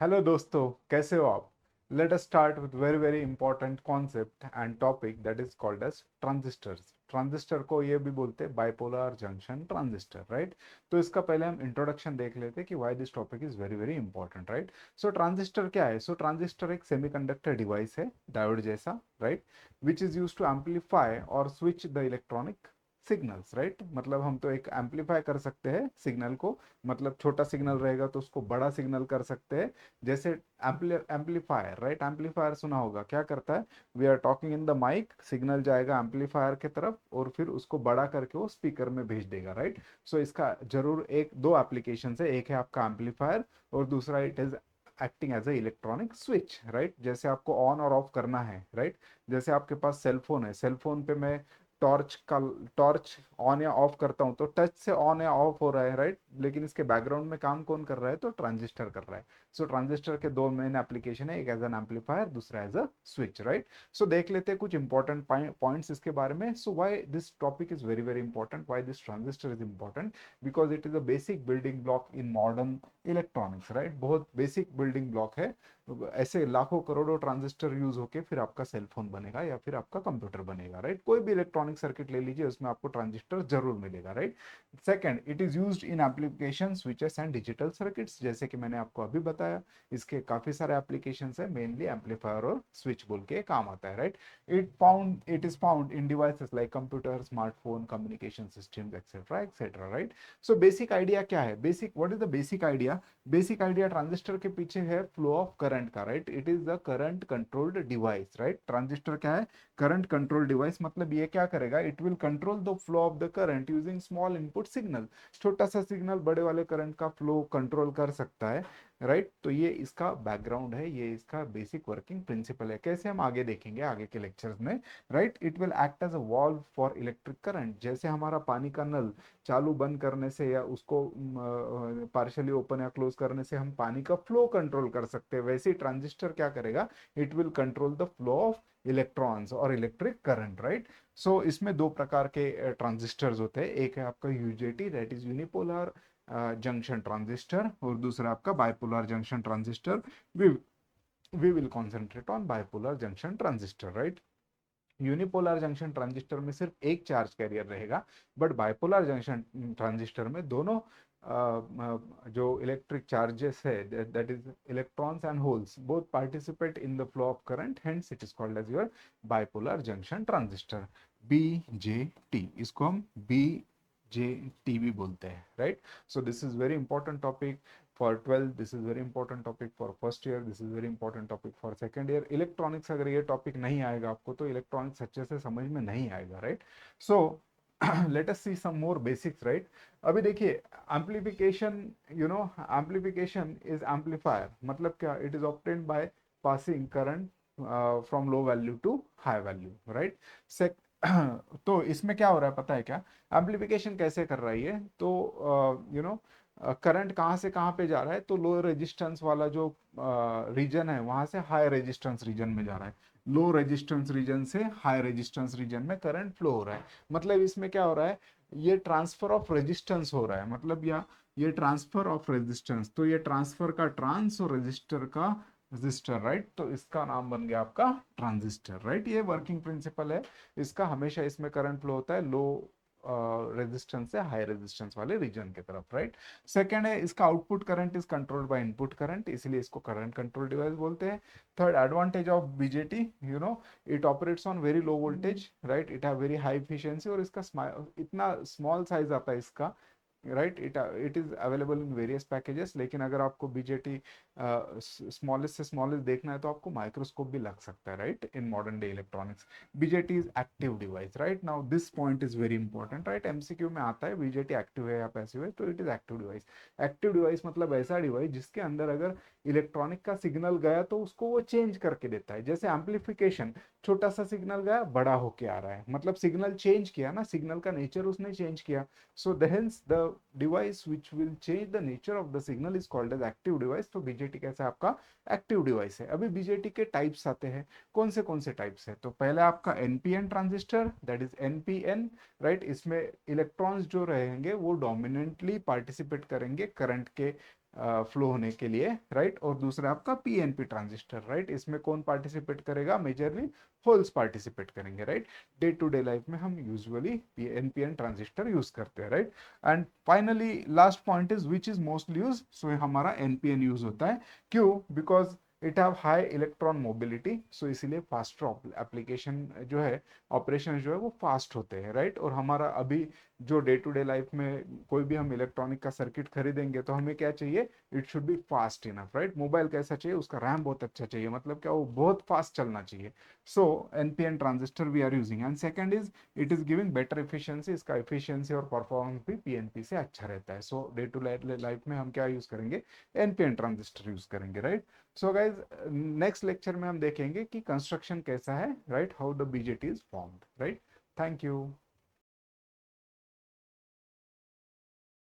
Hello दोस्तों, कैसे हो आप? Let us start with very very important concept and topic that is called as transistors. Transistor को ये भी बोलते हैं बाइपोलर जंक्शन ट्रांजिस्टर, राइट? तो इसका पहले हम इंट्रोडक्शन देख लेते हैं कि why this topic is very very important, right? So transistor क्या है? सो ट्रांजिस्टर एक सेमीकंडक्टर डिवाइस है, डायोड जैसा, right? Which is use to amplify और switch the electronic signals, right? मतलब हम तो एक एम्पलीफाई कर सकते हैं सिग्नल को, मतलब छोटा सिग्नल रहेगा तो उसको बड़ा सिग्नल कर सकते हैं। जैसे एम्पलीफायर, राइट? एम्पलीफायर सुना होगा, क्या करता है? We are talking in the mic, signal जाएगा एम्पलीफायर की तरफ और फिर उसको बड़ा करके वो स्पीकर में भेज देगा, राइट? सो इसका जरूर एक दो एप्लीकेशन है, एक है आपका एम्पलीफायर और दूसरा it is acting as a electronic switch, right? जैसे आपको ऑन और ऑफ करना है, राइट? जैसे आपके पास सेल फोन है, सेल फोन पे मैं टॉर्च का टॉर्च ऑन या ऑफ करता हूं तो टच से ऑन या ऑफ हो रहा है, राइट? लेकिन इसके बैकग्राउंड में काम कौन कर रहा है? तो ट्रांजिस्टर कर रहा है। सो ट्रांजिस्टर के दो मेन एप्लीकेशन है, एक एज एन एम्पलीफायर, दूसरा एज अ स्विच, राइट? सो देख लेते हैं कुछ इंपॉर्टेंट पॉइंट्स इसके बारे में। So why this topic is very very important, why this transistor is important? Because it is a basic building block in modern electronics, right? बहुत basic building block है। ऐसे लाखों करोड़ों ट्रांजिस्टर यूज होके फिर आपका सेल फोन बनेगा या फिर आपका कंप्यूटर बनेगा, राइट? कोई भी इलेक्ट्रॉनिक सर्किट ले लीजिए, उसमें आपको ट्रांजिस्टर जरूर मिलेगा, right? Second, it is used in application switches and digital circuits, जैसे कि मैंने आपको अभी बताया। इसके काफी सारे एप्लीकेशन है, मेनली एम्पलीफायर और स्विच बोल के काम आता है, right? It is found in devices like computer, smartphone, communication systems, etcetera etcetera, right? So basic idea क्या है? Basic, what is the basic idea? Basic idea transistor के पीछे है फ्लो ऑफ करंट का, right? It is the current controlled device, right? Transistor क्या है? Current control device. मतलब ये क्या करेगा? It will control the flow of the current using small input signal. छोटा सा सिग्नल बड़े वाले करंट का फ्लो कंट्रोल कर सकता है, राइट? तो ये इसका बैकग्राउंड है, ये इसका बेसिक वर्किंग प्रिंसिपल है। कैसे, हम आगे देखेंगे आगे के लेक्चर्स में, right? It will act as a valve for electric current. जैसे हमारा पानी का नल चालू बंद करने से या उसको पार्शियली ओपन या क्लोज करने से हम पानी का फ्लो कंट्रोल कर सकते हैं, वैसे ही ट्रांजिस्टर क्या करेगा? It will control the flow of electrons और इलेक्ट्रिक करंट, राइट? सो इसमें दो प्रकार के ट्रांजिस्टर्स होते हैं, एक है आपका UJT, that is unipolar junction transistor, और दूसरा आपका bipolar junction transistor. We we will concentrate on bipolar junction transistor, right? Unipolar junction transistor में सिर्फ एक चार्ज कैरियर रहेगा, बट बाइपोलर जंक्शन ट्रांजिस्टर में दोनों जो इलेक्ट्रिक चार्जेस है, that is electrons and holes, both participate in the flow of current, hence it is called as your bipolar junction transistor. BJT, इसको हम बीजेटी भी बोलते हैं, right? So this is very important topic for 12th, this is very important topic for first year, this is very important topic for second year. Electronics, अगर ये topic नहीं आएगा आपको तो इलेक्ट्रॉनिक्स अच्छे से समझ में नहीं आएगा, right? So let us see some more basics, right? अभी देखिए, amplification, you know, amplification is amplifier, मतलब क्या? It is obtained by passing current from low value to high value, right? तो इसमें क्या हो रहा है पता है क्या? एम्पलीफिकेशन कैसे कर रहा है ये? तो यू नो, करंट कहाँ से कहाँ पे जा रहा है? तो लो रेजिस्टेंस वाला जो रीजन है वहां से हाई रेजिस्टेंस रीजन में जा रहा है। लो रेजिस्टेंस रीजन से हाई रेजिस्टेंस रीजन में करंट फ्लो हो रहा है। मतलब इसमें क्या हो रहा है? ये ट्रांसफर ऑफ रेजिस्टेंस हो रहा है, मतलब या ये ट्रांसफर ऑफ रेजिस्टेंस, तो ये ट्रांसफर का ट्रांस और रेजिस्टर का रजिस्टर, राइट? तो इसका नाम बन गया आपका ट्रांजिस्टर, राइट? ये वर्किंग प्रिंसिपल है इसका। हमेशा इसमें करंट फ्लो होता है लो रेजिस्टेंस से हाई रेजिस्टेंस वाले रीजन की तरफ, राइट? सेकेंड है, इसका output current is controlled by input current, इसलिए इसको करंट कंट्रोल डिवाइस बोलते हैं। Third advantage of BJT, you know, it operates on very low voltage, right? It have very high efficiency, और इसका इतना स्मॉल साइज आता है इसका, right? It is available in various packages. लेकिन अगर आपको बीजेटी स्मॉलेस्ट से स्मॉलेस्ट देखना है तो आपको माइक्रोस्कोप भी लग सकता है, right? In modern day electronics BJT is active device, right? Now this point is very important, right? MCQ में आता है बीजेटी एक्टिव है या पैसिव है, तो it is active device. Active device मतलब ऐसा डिवाइस जिसके अंदर अगर इलेक्ट्रॉनिक का सिग्नल गया तो उसको वो चेंज करके देता है। जैसे एम्पलीफिकेशन, छोटा सा सिग्नल गया बड़ा होके आ रहा है, मतलब सिग्नल चेंज किया ना, सिग्नल का नेचर उसने चेंज किया। So hence the device which will change the nature of the signal is called as active device। तो बीजेटी कैसा आपका एक्टिव डिवाइस है। अभी बीजेटी के टाइप्स आते हैं, कौन से टाइप्स है? तो पहले आपका NPN transistor, that is NPN, right? इसमें इलेक्ट्रॉन्स जो रहेंगे वो डोमिनेंटली पार्टिसिपेट करेंगे करंट के फ्लो होने के लिए, राइट। और दूसरा आपका पीएनपी ट्रांजिस्टर, राइट। इसमें कौन पार्टिसिपेट करेगा? मेजरली होल्स पार्टिसिपेट करेंगे, right. Day to day life में हम यूजुअली एनपीएन ट्रांजिस्टर यूज करते हैं, right. And finally last point is which is mostly use, so हमारा एनपीएन यूज होता है। क्यों? Because it have high electron mobility, so इसीलिए फास्टर एप्लीकेशन जो है, ऑपरेशन जो है वो फास्ट होते हैं, राइट। और हमारा अभी जो डे टू डे लाइफ में कोई भी हम इलेक्ट्रॉनिक का सर्किट खरीदेंगे तो हमें क्या चाहिए? It should be fast enough, right. Mobile कैसा चाहिए? उसका रैम बहुत अच्छा चाहिए, मतलब क्या, वो बहुत फास्ट चलना चाहिए। So NPN transistor we are using. And second is it is giving better efficiency, इसका एफिशिएंसी और परफॉर्मेंस भी पीएनपी से अच्छा रहता है। So day to day life में हम क्या यूज करेंगे? एनपीएन ट्रांजिस्टर यूज करेंगे, right. So guys next lecture में हम देखेंगे कि कंस्ट्रक्शन कैसा है, right, how the BJT is formed, right. Thank you.